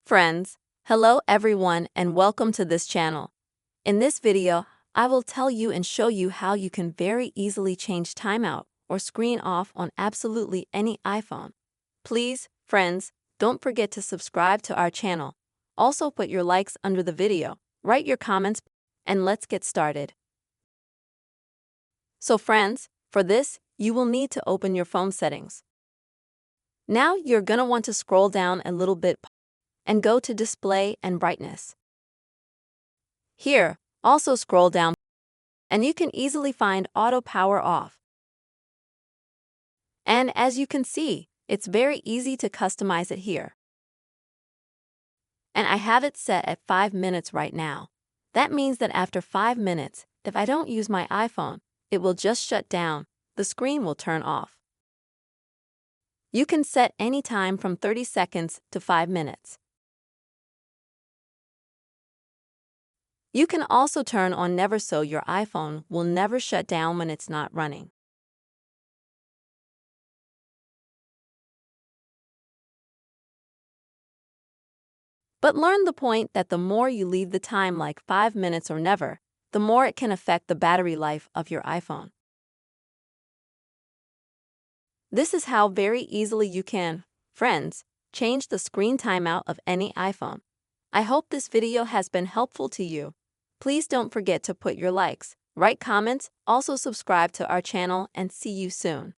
Friends, hello everyone and welcome to this channel. In this video, I will tell you and show you how you can very easily change timeout or screen off on absolutely any iPhone. Please, friends, don't forget to subscribe to our channel. Also put your likes under the video, write your comments, and let's get started. So friends, for this, you will need to open your phone settings. Now you're gonna want to scroll down a little bit and go to Display and Brightness. Here, also scroll down, and you can easily find Auto Power Off. And as you can see, it's very easy to customize it here. And I have it set at 5 minutes right now. That means that after 5 minutes, if I don't use my iPhone, it will just shut down, the screen will turn off. You can set any time from 30 seconds to 5 minutes. You can also turn on Never so your iPhone will never shut down when it's not running. But learn the point that the more you leave the time like 5 minutes or never, the more it can affect the battery life of your iPhone. This is how very easily you can, friends, change the screen timeout of any iPhone. I hope this video has been helpful to you. Please don't forget to put your likes, write comments, also subscribe to our channel, and see you soon.